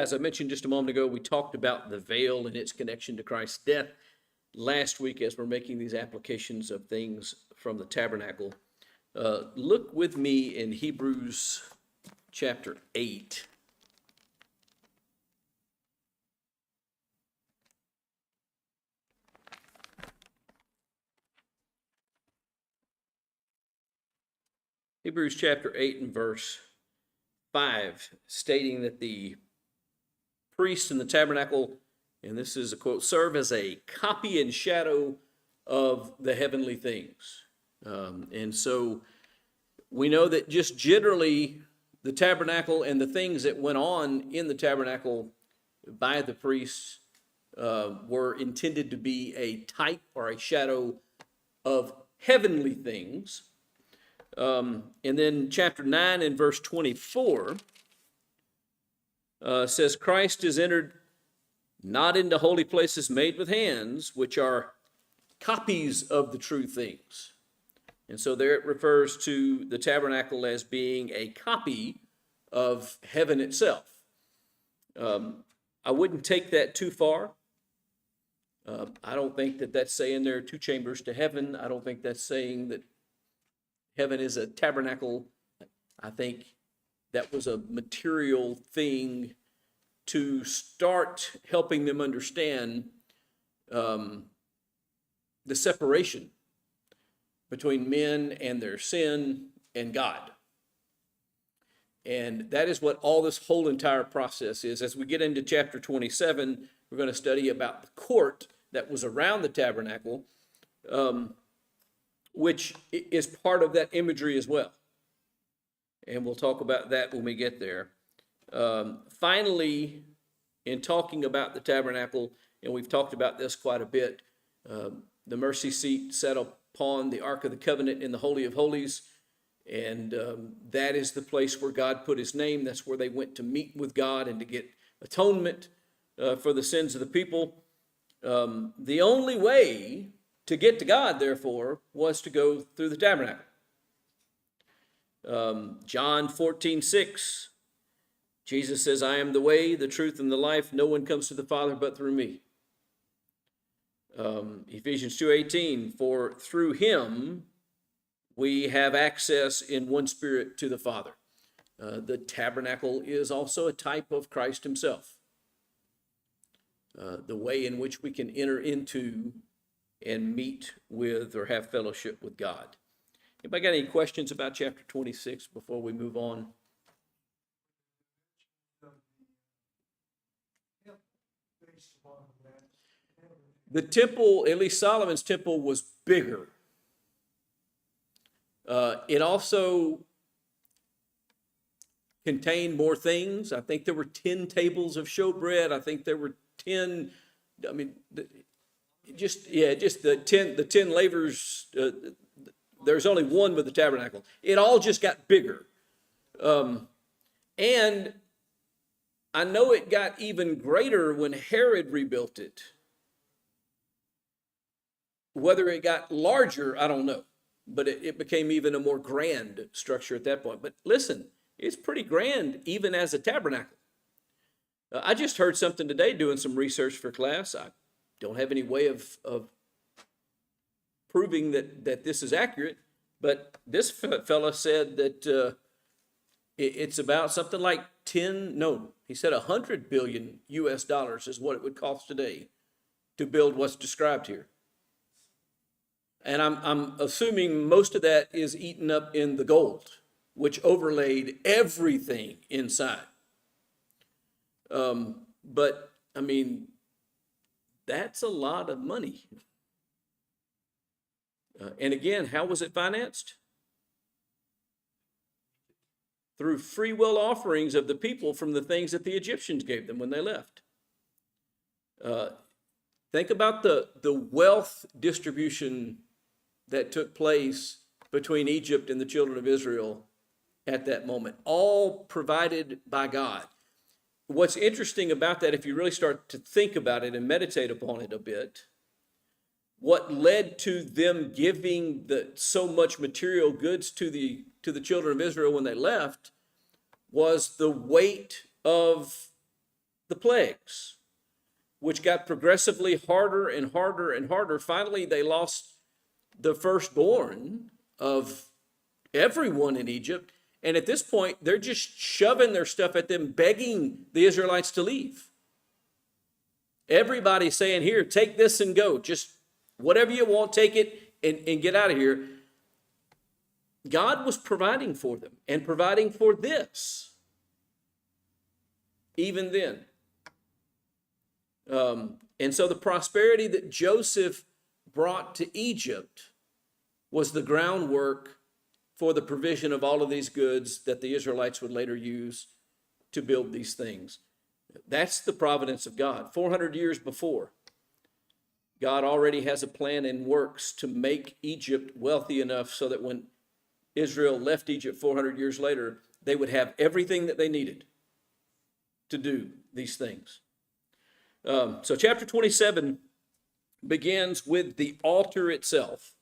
as I mentioned just a moment ago, we talked about the veil and its connection to Christ's death last week as we're making these applications of things from the tabernacle. Look with me in Hebrews chapter 8. Hebrews chapter 8 and verse 5, stating that the priest in the tabernacle, and this is a quote, serve as a copy and shadow of the heavenly things. And so we know that just generally the tabernacle and the things that went on in the tabernacle by the priests were intended to be a type or a shadow of heavenly things. And then chapter 9 and verse 24 says, Christ is entered not into holy places made with hands, which are copies of the true things. And so there it refers to the tabernacle as being a copy of heaven itself. I wouldn't take that too far. I don't think that that's saying there are two chambers to heaven. I don't think that's saying that heaven is a tabernacle. I think that was a material thing to start helping them understand the separation between men and their sin and God. And that is what all this whole entire process is. As we get into chapter 27, we're going to study about the court that was around the tabernacle, which is part of that imagery as well. And we'll talk about that when we get there. Finally, in talking about the tabernacle, and we've talked about this quite a bit, the mercy seat sat upon the Ark of the Covenant in the Holy of Holies, and that is the place where God put his name. That's where they went to meet with God and to get atonement for the sins of the people. The only way to get to God, therefore, was to go through the tabernacle. John 14:6, Jesus says, I am the way, the truth, and the life. No one comes to the Father but through me. Ephesians 2:18, for through him we have access in one spirit to the Father. The tabernacle is also a type of Christ himself. The way in which we can enter into and meet with or have fellowship with God. Anybody got any questions about chapter 26 before we move on? The temple, at least Solomon's temple, was bigger. It also contained more things. I think there were 10 tables of showbread. I think there were 10, just the 10 lavers. There's only one with the tabernacle. It all just got bigger. And I know it got even greater when Herod rebuilt it. Whether it got larger, I don't know. But it became even a more grand structure at that point. But listen, it's pretty grand even as a tabernacle. I just heard something today doing some research for class. I don't have any way of proving that this is accurate, but this fella said that it's about something like he said $100 billion US is what it would cost today to build what's described here. And I'm assuming most of that is eaten up in the gold, which overlaid everything inside. But I mean, that's a lot of money. And again, how was it financed? Through free will offerings of the people from the things that the Egyptians gave them when they left. Think about the wealth distribution that took place between Egypt and the children of Israel at that moment, all provided by God. What's interesting about that, if you really start to think about it and meditate upon it a bit, what led to them giving so much material goods to the children of Israel when they left was the weight of the plagues, which got progressively harder and harder and harder. Finally, they lost the firstborn of everyone in Egypt. And at this point, they're just shoving their stuff at them, begging the Israelites to leave. Everybody's saying, here, take this and go. Just whatever you want, take it and get out of here. God was providing for them and providing for this, even then. And so the prosperity that Joseph brought to Egypt was the groundwork for the provision of all of these goods that the Israelites would later use to build these things. That's the providence of God. 400 years before, God already has a plan in works to make Egypt wealthy enough so that when Israel left Egypt 400 years later, they would have everything that they needed to do these things. So chapter 27 begins with the altar itself.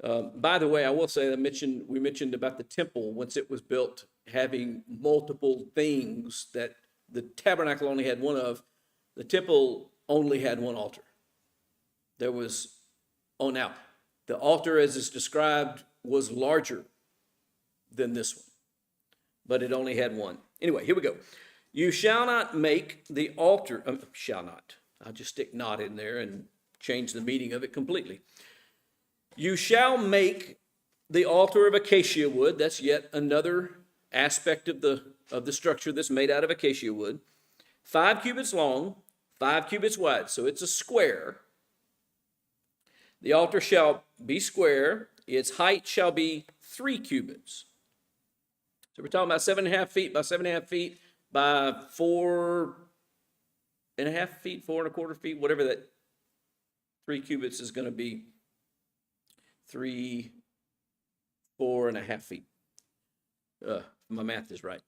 By the way, I will say, we mentioned about the temple, once it was built, having multiple things that the tabernacle only had one of. The temple only had one altar. Now, the altar as is described was larger than this one, but it only had one. Anyway, here we go. You shall not make the altar, shall not. I'll just stick not in there and change the meaning of it completely. You shall make the altar of acacia wood. That's yet another aspect of the structure that's made out of acacia wood. 5 cubits long, 5 cubits wide. So it's a square. The altar shall be square. Its height shall be 3 cubits. So we're talking about 7.5 feet by 7.5 feet by 4.5 feet, 4.25 feet, whatever that 3 cubits is going to be. 4.5 feet. My math is right.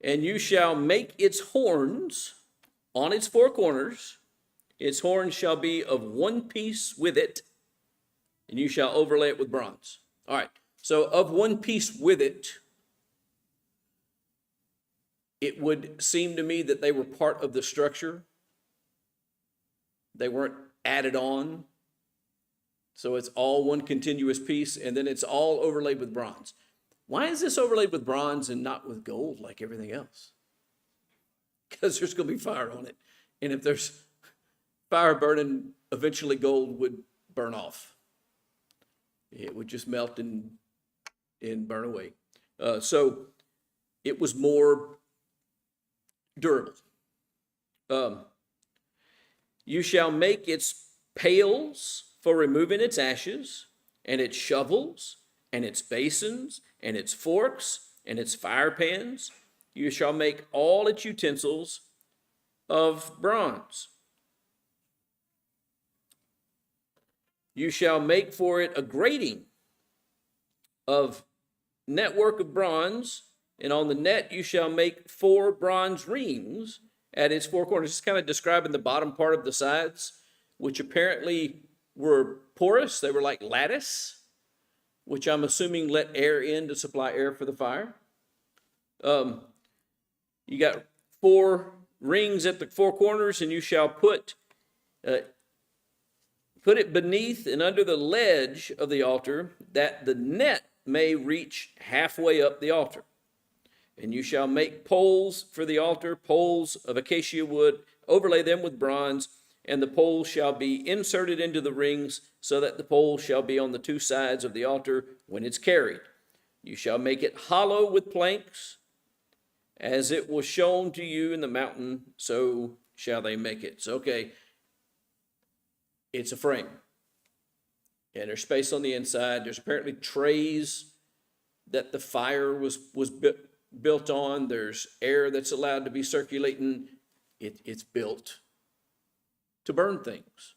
And you shall make its horns on its 4 corners. Its horns shall be of one piece with it, and you shall overlay it with bronze. All right, so of one piece with it, it would seem to me that they were part of the structure. They weren't added on. So it's all one continuous piece, and then it's all overlaid with bronze. Why is this overlaid with bronze and not with gold like everything else? Because there's going to be fire on it. And if there's fire burning, eventually gold would burn off. It would just melt and burn away. So it was more durable. You shall make its pails for removing its ashes, and its shovels, and its basins, and its forks, and its fire pans. You shall make all its utensils of bronze. You shall make for it a grating of network of bronze, and on the net you shall make 4 bronze rings at its 4 corners. Just kind of describing the bottom part of the sides, which apparently were porous. They were like lattice, which I'm assuming let air in to supply air for the fire. You got 4 rings at the 4 corners, and you shall put it beneath and under the ledge of the altar, that the net may reach halfway up the altar. And you shall make poles for the altar, poles of acacia wood, overlay them with bronze, and the poles shall be inserted into the rings, so that the pole shall be on the 2 sides of the altar when it's carried. You shall make it hollow with planks, as it was shown to you in the mountain, so shall they make it. So, okay, it's a frame. And there's space on the inside. There's apparently trays that the fire was built on. There's air that's allowed to be circulating. It's built to burn things.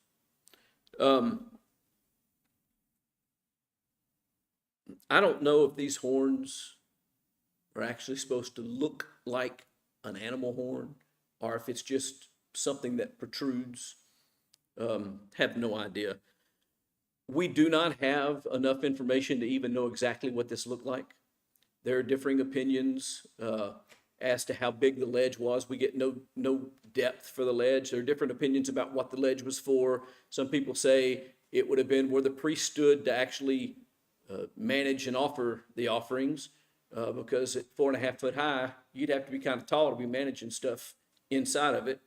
I don't know if these horns are actually supposed to look like an animal horn, or if it's just something that protrudes. Have no idea. We do not have enough information to even know exactly what this looked like. There are differing opinions as to how big the ledge was. We get no depth for the ledge. There are different opinions about what the ledge was for. Some people say it would have been where the priest stood to actually manage and offer the offerings, because at 4.5 foot high, you'd have to be kind of tall to be managing stuff inside of it.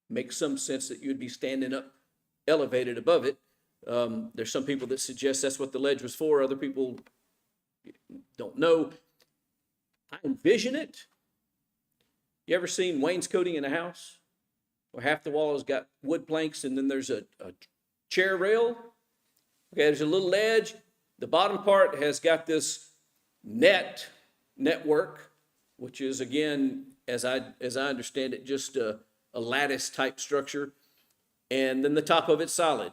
Makes some sense that you'd be standing up elevated above it. There's some people that suggest that's what the ledge was for. Other people don't know. I envision it. You ever seen wainscoting in a house where half the wall has got wood planks and then there's a chair rail? Okay, there's a little ledge. The bottom part has got this network, which is, again, as I understand it, just a lattice type structure. And then the top of it's solid.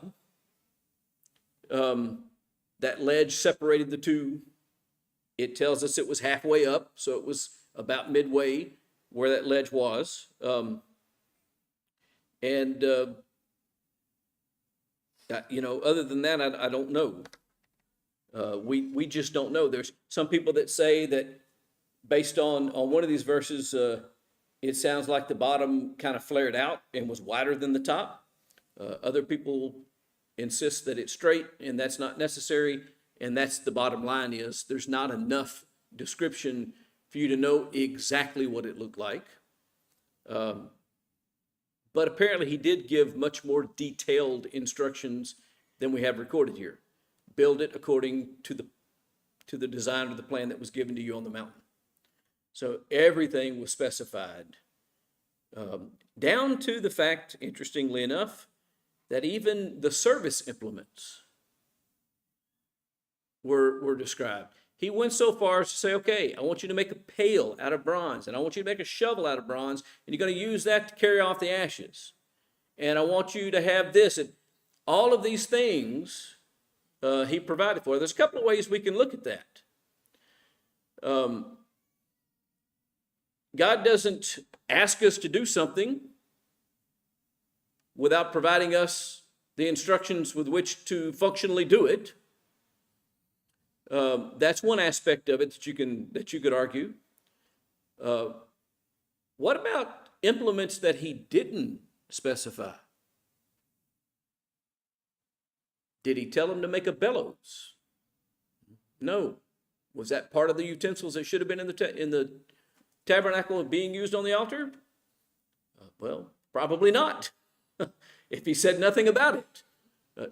That ledge separated the two. It tells us it was halfway up, so it was about midway where that ledge was. Other than that, I don't know. We just don't know. There's some people that say that based on one of these verses, it sounds like the bottom kind of flared out and was wider than the top. Other people insist that it's straight, and that's not necessary. And that's the bottom line, is there's not enough description for you to know exactly what it looked like. But apparently he did give much more detailed instructions than we have recorded here. Build it according to the design or the plan that was given to you on the mountain. So everything was specified, down to the fact, interestingly enough, that even the service implements were described. He went so far as to say, okay, I want you to make a pail out of bronze, and I want you to make a shovel out of bronze, and you're going to use that to carry off the ashes. And I want you to have this. And all of these things he provided for. There's a couple of ways we can look at that. God doesn't ask us to do something without providing us the instructions with which to functionally do it. That's one aspect of it that you could argue. What about implements that he didn't specify? Did he tell him to make a bellows? No. Was that part of the utensils that should have been in the tabernacle being used on the altar? Well, probably not, if he said nothing about it.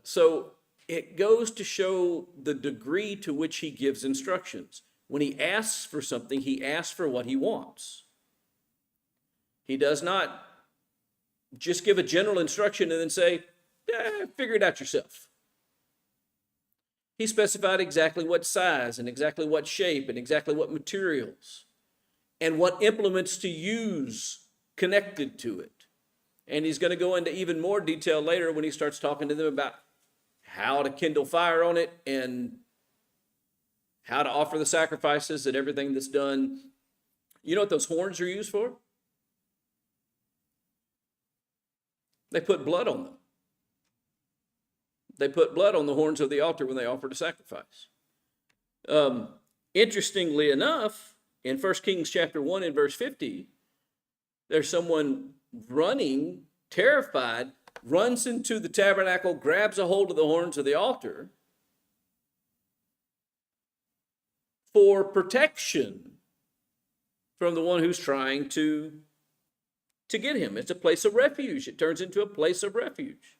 So it goes to show the degree to which he gives instructions. When he asks for something, he asks for what he wants. He does not just give a general instruction and then say, figure it out yourself. He specified exactly what size and exactly what shape and exactly what materials and what implements to use connected to it. And he's going to go into even more detail later when he starts talking to them about how to kindle fire on it and how to offer the sacrifices and everything that's done. You know what those horns are used for? They put blood on them. They put blood on the horns of the altar when they offered a sacrifice. Interestingly enough, in 1 Kings chapter 1 and verse 50, there's someone running, terrified, runs into the tabernacle, grabs a hold of the horns of the altar for protection from the one who's trying to get him. It's a place of refuge. It turns into a place of refuge.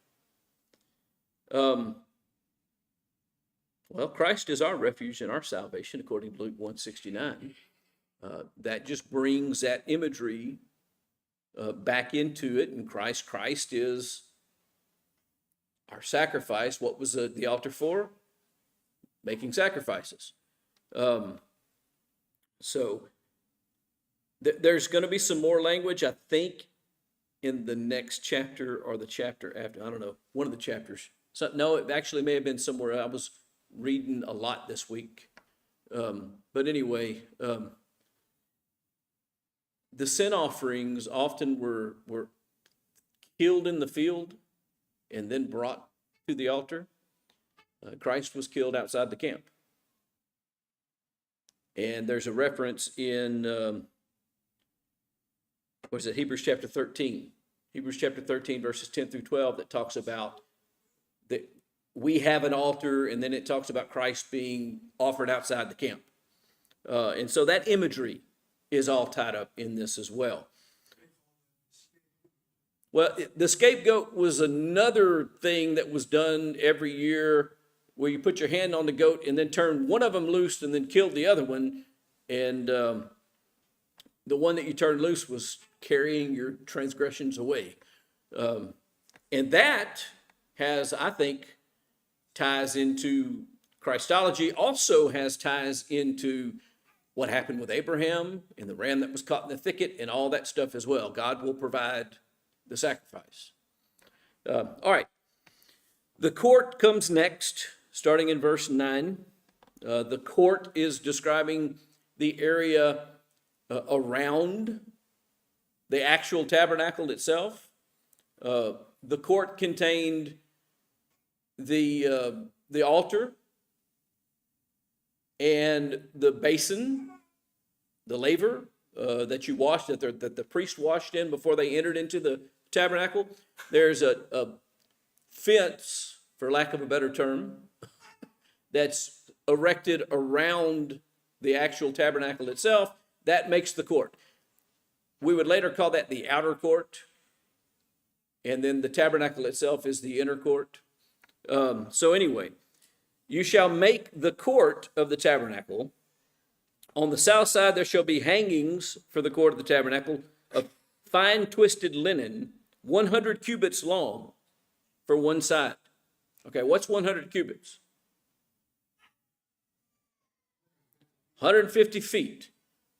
Well, Christ is our refuge and our salvation, according to Luke 1:69. That just brings that imagery back into it, and Christ is our sacrifice. What was the altar for? Making sacrifices. So there's going to be some more language, I think, in the next chapter or the chapter after. I don't know, one of the chapters. So, no, it actually may have been somewhere. I was reading a lot this week. But anyway, the sin offerings often were killed in the field and then brought to the altar. Christ was killed outside the camp. And there's a reference in or is it Hebrews chapter 13? Hebrews chapter 13, verses 10 through 12, that talks about that we have an altar, and then it talks about Christ being offered outside the camp. And so that imagery is all tied up in this as well. Well, the scapegoat was another thing that was done every year, where you put your hand on the goat and then turn one of them loose and then killed the other one. And the one that you turned loose was carrying your transgressions away. And that has, I think, ties into Christology, also has ties into what happened with Abraham and the ram that was caught in the thicket and all that stuff as well. God will provide the sacrifice. All right. The court comes next, starting in verse 9. The court is describing the area around the actual tabernacle itself. The court contained the altar and the basin, the laver that you washed, that the priest washed in before they entered into the tabernacle. There's a fence, for lack of a better term, that's erected around the actual tabernacle itself. That makes the court. We would later call that the outer court, and then the tabernacle itself is the inner court. So anyway, you shall make the court of the tabernacle. On the south side there shall be hangings for the court of the tabernacle of fine twisted linen, 100 cubits long for one side. Okay, what's 100 cubits? 150 feet,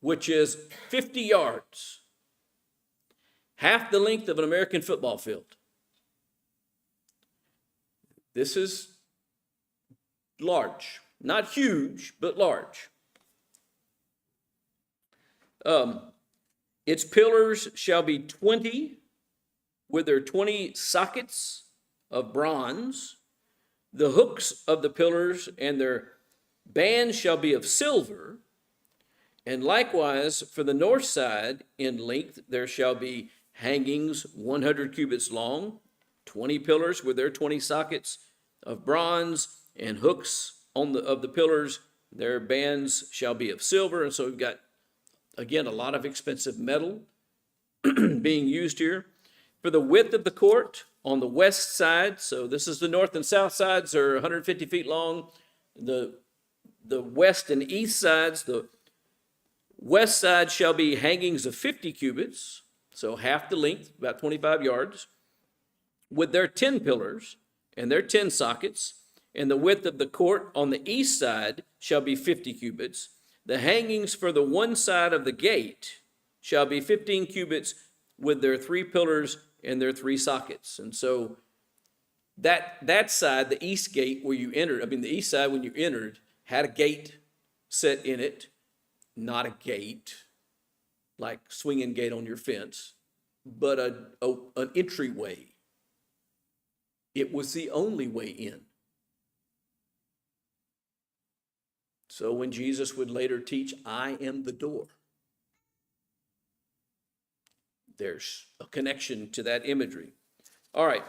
which is 50 yards. Half the length of an American football field. This is large. Not huge, but large. Its pillars shall be 20, with their 20 sockets of bronze. The hooks of the pillars and their bands shall be of silver. And likewise, for the north side in length, there shall be hangings 100 cubits long, 20 pillars with their 20 sockets of bronze, and hooks of the pillars. Their bands shall be of silver. And so we've got, again, a lot of expensive metal being used here. For the width of the court on the west side, so this is the north and south sides are 150 feet long. The west and east sides, the west side shall be hangings of 50 cubits, so half the length, about 25 yards, with their 10 pillars and their 10 sockets. And the width of the court on the east side shall be 50 cubits. The hangings for the one side of the gate shall be 15 cubits with their 3 pillars and their 3 sockets. And so that side, the east gate where you entered, the east side when you entered had a gate set in it, not a gate like swinging gate on your fence, but an entryway. It was the only way in. So when Jesus would later teach, I am the door, there's a connection to that imagery. All right.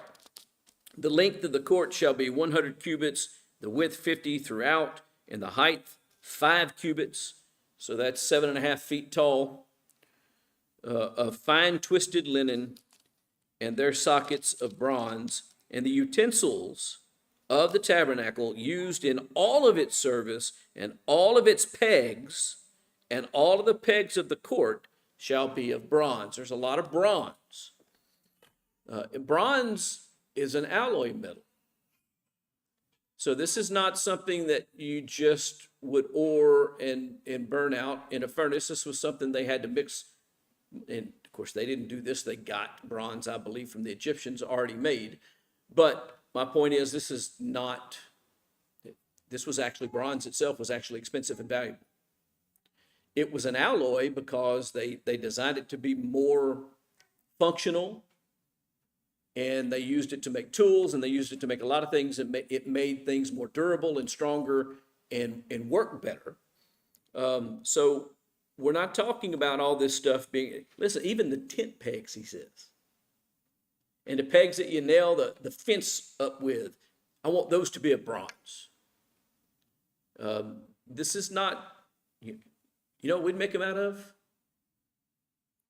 The length of the court shall be 100 cubits, the width 50 throughout, and the height 5 cubits. So that's 7.5 feet tall, of fine twisted linen, and their sockets of bronze, and the utensils of the tabernacle used in all of its service, and all of its pegs, and all of the pegs of the court shall be of bronze. There's a lot of bronze. Bronze is an alloy metal. So this is not something that you just would ore and burn out in a furnace. This was something they had to mix. And of course, they didn't do this. They got bronze, I believe, from the Egyptians already made. But my point is, this was actually, bronze itself was actually expensive and valuable. It was an alloy because they designed it to be more functional, and they used it to make tools, and they used it to make a lot of things. It made things more durable and stronger and work better. So we're not talking about all this stuff being, listen, even the tent pegs, he says, and the pegs that you nail the fence up with, I want those to be of bronze. This is not, you know what we'd make them out of?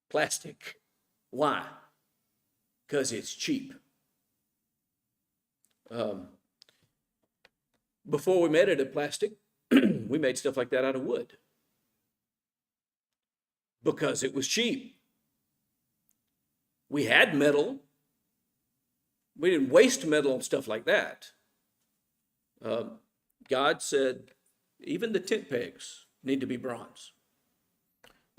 Plastic. Why? Because it's cheap. Before we made it of plastic, we made stuff like that out of wood because it was cheap. We had metal. We didn't waste metal on stuff like that. God said, even the tent pegs need to be bronze.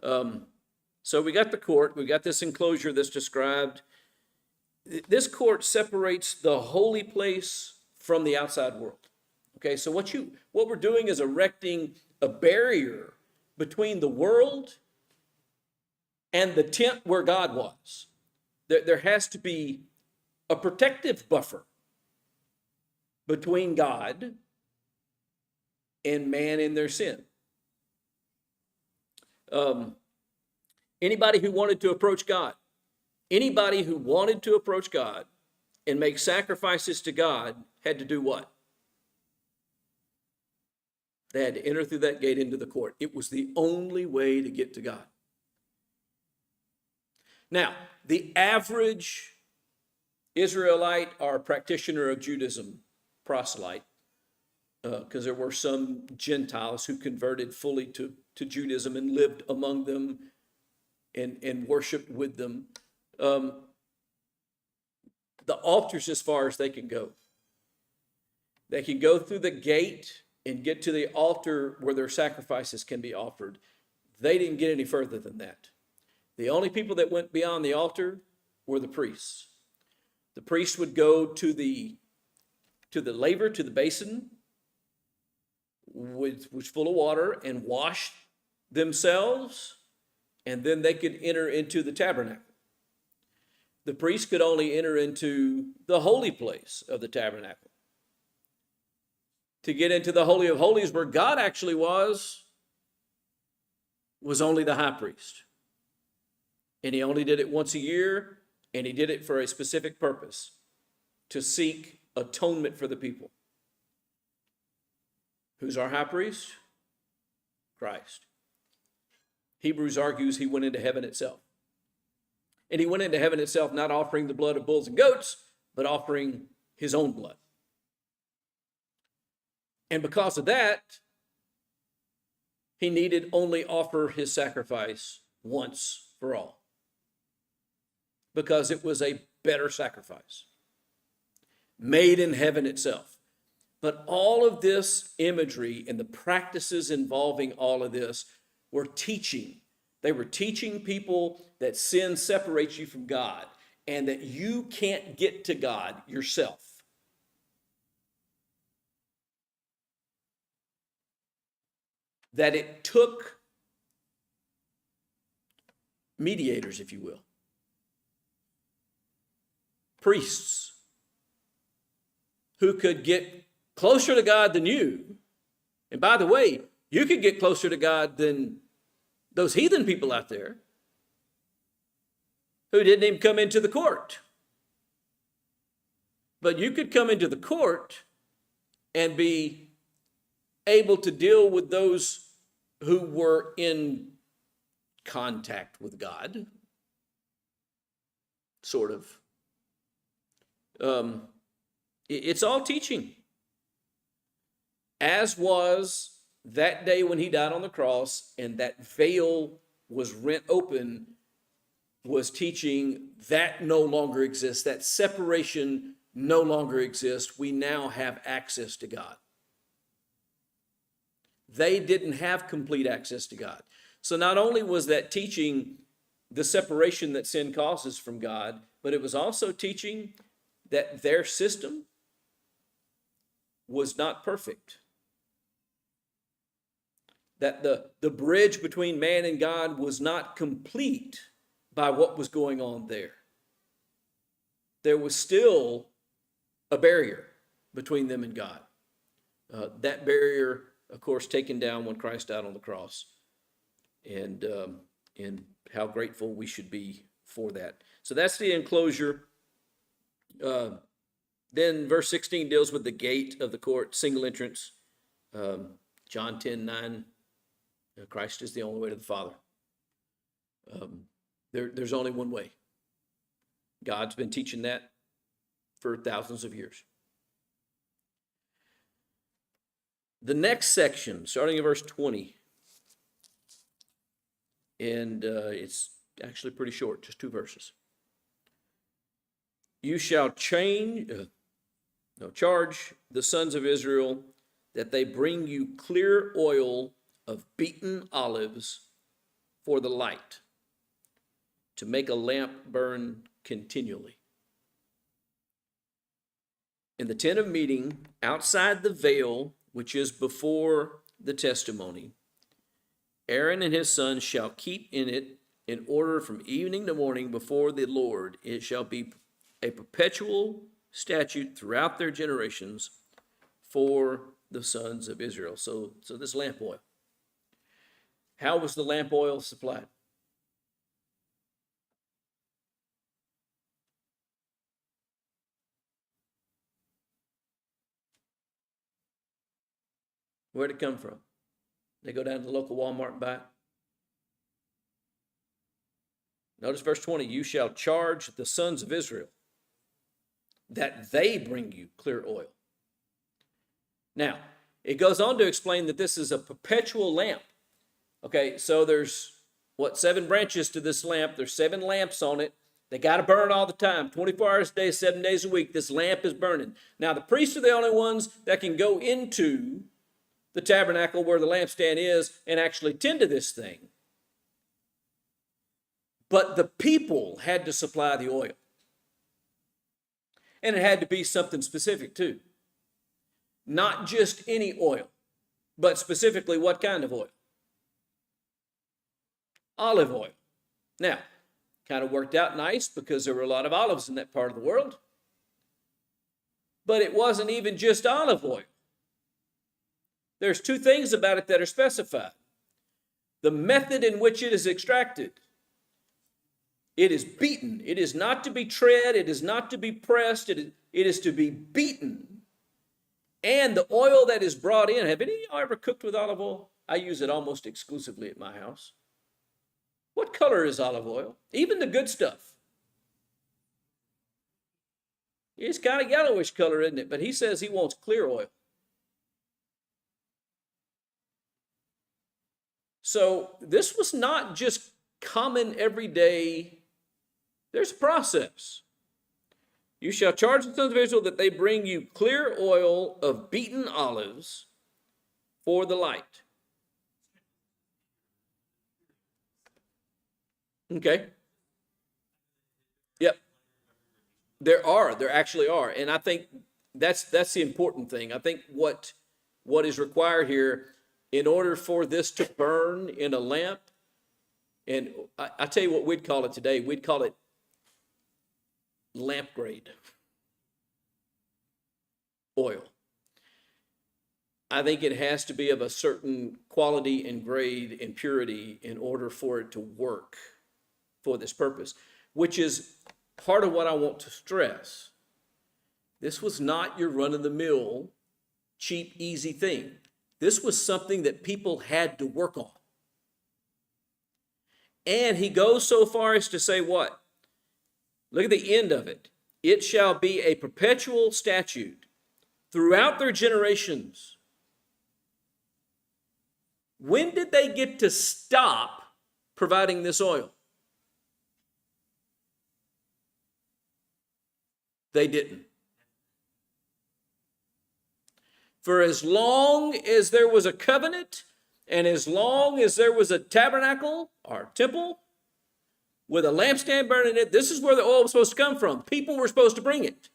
So we got the court. We got this enclosure that's described. This court separates the holy place from the outside world. Okay, so what we're doing is erecting a barrier between the world and the tent where God was. There has to be a protective buffer between God and man in their sin. Anybody who wanted to approach God and make sacrifices to God had to do what? They had to enter through that gate into the court. It was the only way to get to God. Now, the average Israelite or practitioner of Judaism, proselyte, because there were some Gentiles who converted fully to Judaism and lived among them and worshiped with them. The altar's as far as they can go. They can go through the gate and get to the altar where their sacrifices can be offered. They didn't get any further than that. The only people that went beyond the altar were the priests. The priests would go to the laver, to the basin, which was full of water, and wash themselves, and then they could enter into the tabernacle. The priest could only enter into the holy place of the tabernacle. To get into the Holy of Holies, where God actually was only the high priest. And he only did it once a year, and he did it for a specific purpose, to seek atonement for the people. Who's our high priest? Christ. Hebrews argues he went into heaven itself. And he went into heaven itself not offering the blood of bulls and goats, but offering his own blood. And because of that, he needed only offer his sacrifice once for all, because it was a better sacrifice made in heaven itself. But all of this imagery and the practices involving all of this were teaching. They were teaching people that sin separates you from God and that you can't get to God yourself. That it took mediators, if you will, priests who could get closer to God than you. And by the way, you could get closer to God than those heathen people out there who didn't even come into the court. But you could come into the court and be able to deal with those who were in contact with God, sort of. It's all teaching. As was that day when he died on the cross and that veil was rent open, was teaching that no longer exists. That separation no longer exists. We now have access to God. They didn't have complete access to God. So not only was that teaching the separation that sin causes from God, but it was also teaching that their system was not perfect. That the bridge between man and God was not complete by what was going on there. There was still a barrier between them and God. That barrier, of course, taken down when Christ died on the cross. and how grateful we should be for that. So that's the enclosure. Then verse 16 deals with the gate of the court, single entrance. John 10:9, Christ is the only way to the Father. There's only one way. God's been teaching that for thousands of years. The next section, starting in verse 20, and it's actually pretty short, just 2 verses. You shall charge the sons of Israel that they bring you clear oil of beaten olives for the light, to make a lamp burn continually. In the tent of meeting, outside the veil, which is before the testimony, Aaron and his sons shall keep in it in order from evening to morning before the Lord. It shall be a perpetual statute throughout their generations for the sons of Israel. So this lamp oil. How was the lamp oil supplied? Where'd it come from? They go down to the local Walmart and buy it. Notice verse 20, you shall charge the sons of Israel that they bring you clear oil. Now, it goes on to explain that this is a perpetual lamp. Okay, so there's, 7 branches to this lamp. There's 7 lamps on it. They got to burn all the time, 24 hours a day, 7 days a week. This lamp is burning. Now, the priests are the only ones that can go into the tabernacle where the lampstand is and actually tend to this thing. But the people had to supply the oil. And it had to be something specific too. Not just any oil, but specifically what kind of oil? Olive oil. Now, kind of worked out nice because there were a lot of olives in that part of the world. But it wasn't even just olive oil. There's 2 things about it that are specified. The method in which it is extracted. It is beaten. It is not to be tread. It is not to be pressed. It is to be beaten. And the oil that is brought in, have any of y'all ever cooked with olive oil? I use it almost exclusively at my house. What color is olive oil? Even the good stuff. It's kind of yellowish color, isn't it? But he says he wants clear oil. So this was not just common everyday. There's a process. You shall charge the sons of Israel that they bring you clear oil of beaten olives for the light. Okay. Yep. There actually are. And I think that's the important thing. I think what is required here in order for this to burn in a lamp, and I tell you what we'd call it today, we'd call it lamp grade oil. I think it has to be of a certain quality and grade and purity in order for it to work for this purpose, which is part of what I want to stress. This was not your run-of-the-mill, cheap, easy thing. This was something that people had to work on. And he goes so far as to say what? Look at the end of it. It shall be a perpetual statute throughout their generations. When did they get to stop providing this oil? They didn't. For as long as there was a covenant, and as long as there was a tabernacle or temple with a lampstand burning it, this is where the oil was supposed to come from. People were supposed to bring it.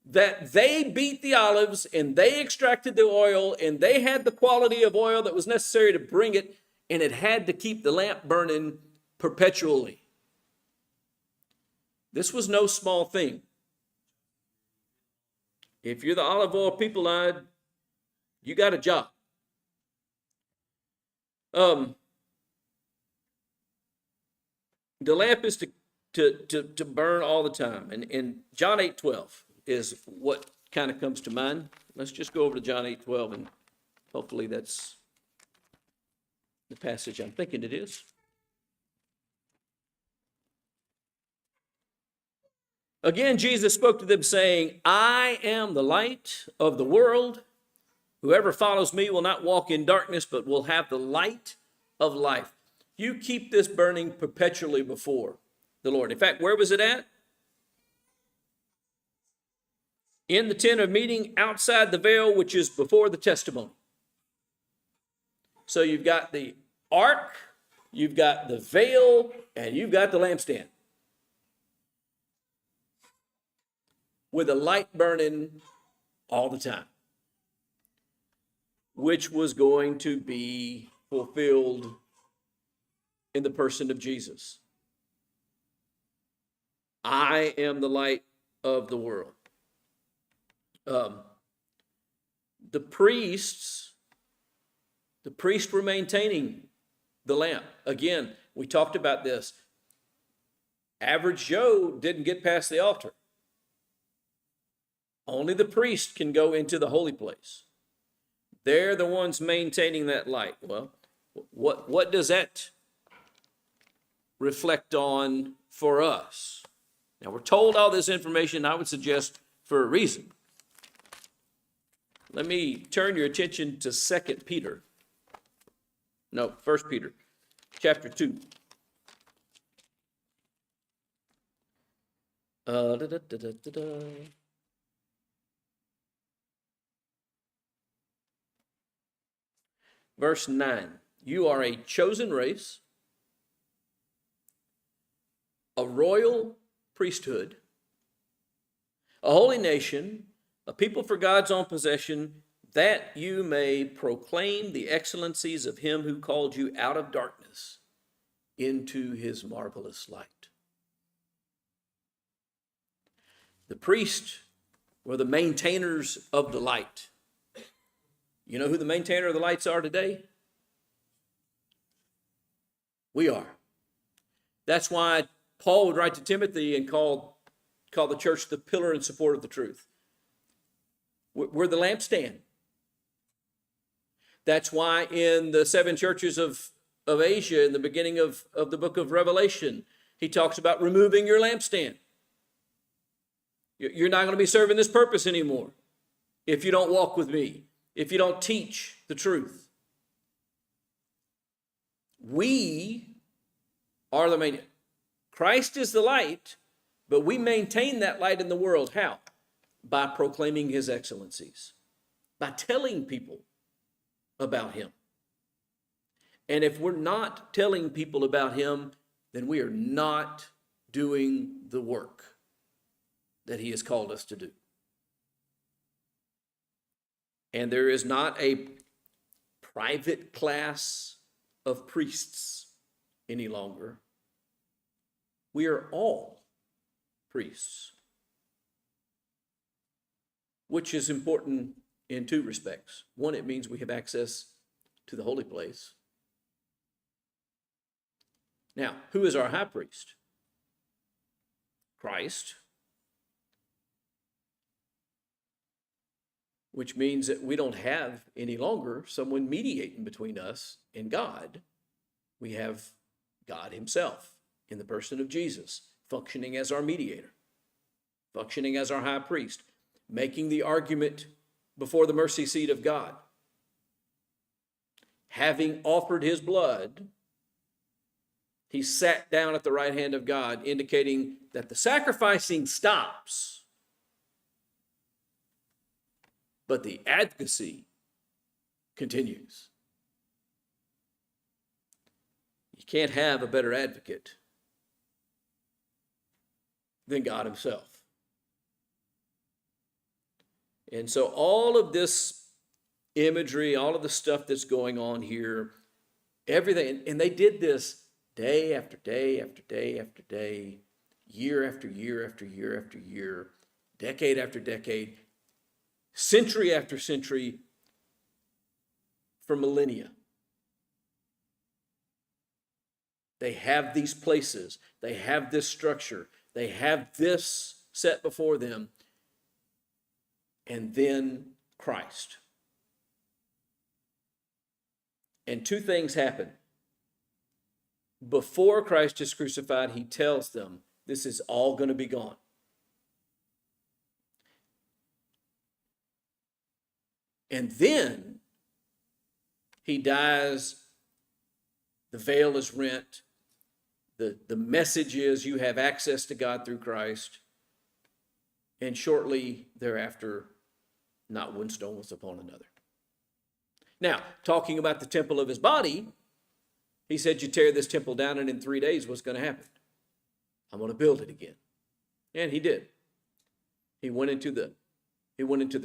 That they beat the olives and they extracted the oil and they had the quality of oil that was necessary to bring it, and it had to keep the lamp burning perpetually. This was no small thing. If you're the olive oil people, you got a job. The lamp is to burn all the time. And John 8:12 is what kind of comes to mind. Let's just go over to John 8:12, and hopefully that's the passage I'm thinking it is. Again, Jesus spoke to them, saying, I am the light of the world. Whoever follows me will not walk in darkness, but will have the light of life. You keep this burning perpetually before the Lord. In fact, where was it at? In the tent of meeting outside the veil, which is before the testimony. So you've got the ark, you've got the veil, and you've got the lampstand, with a light burning all the time, which was going to be fulfilled in the person of Jesus. I am the light of the world. The priests were maintaining the lamp. Again, we talked about this. Average Joe didn't get past the altar. Only the priest can go into the holy place. They're the ones maintaining that light. Well, what does that reflect on for us? Now, we're told all this information, I would suggest, for a reason. Let me turn your attention to 2 Peter. No, 1 Peter, chapter 2. Verse 9. You are a chosen race, a royal priesthood, a holy nation, a people for God's own possession, that you may proclaim the excellencies of him who called you out of darkness into his marvelous light. The priests were the maintainers of the light. You know who the maintainer of the lights are today? We are. That's why Paul would write to Timothy and call the church the pillar and support of the truth. We're the lampstand. That's why in the 7 churches of Asia, in the beginning of the book of Revelation, he talks about removing your lampstand. You're not going to be serving this purpose anymore if you don't walk with me, if you don't teach the truth. We are the main. Christ is the light, but we maintain that light in the world. How? By proclaiming his excellencies, by telling people about him. And if we're not telling people about him, then we are not doing the work that he has called us to do. And there is not a private class of priests any longer. We are all priests, which is important in 2 respects. One, it means we have access to the holy place. Now, who is our high priest? Christ. Which means that we don't have any longer someone mediating between us and God. We have God himself in the person of Jesus, functioning as our mediator, functioning as our high priest, making the argument before the mercy seat of God. Having offered his blood, he sat down at the right hand of God, indicating that the sacrificing stops, but the advocacy continues. You can't have a better advocate than God himself. And so all of this imagery, all of the stuff that's going on here, everything, and they did this day after day after day after day, year after year after year after year, decade after decade, century after century, for millennia. They have these places. They have this structure. They have this set before them. And then Christ. And two things happen. Before Christ is crucified, he tells them, this is all going to be gone. And then he dies, the veil is rent, the message is you have access to God through Christ, and shortly thereafter, not one stone was upon another. Now, talking about the temple of his body, he said, you tear this temple down, and in 3 days, what's going to happen? I'm going to build it again. And he did. He went into the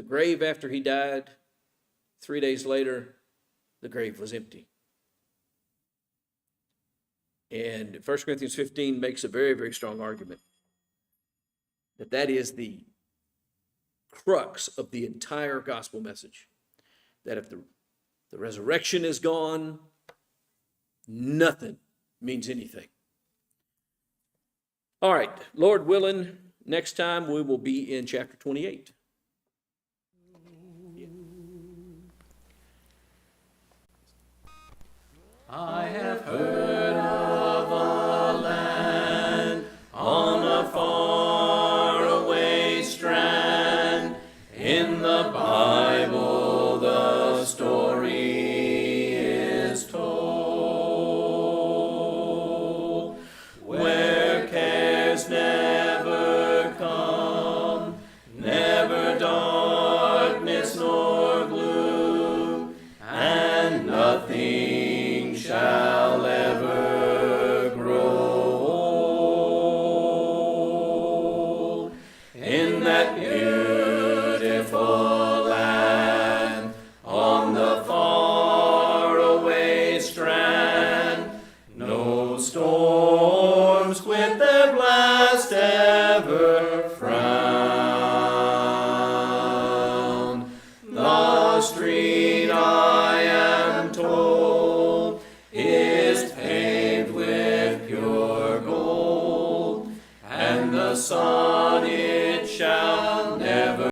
grave after he died. 3 days later, the grave was empty. And 1 Corinthians 15 makes a very, very strong argument that is the crux of the entire gospel message. That if the resurrection is gone, nothing means anything. All right, Lord willing, next time we will be in chapter 28. I have heard of a land on a faraway strand. In the Bible the story is told, where cares never come, never darkness nor gloom, and nothing shall ever grow old. In that beautiful land, on the faraway strand, no storms with their blast ever frown. The street, I am told, is paved with pure gold, and the sun, it shall never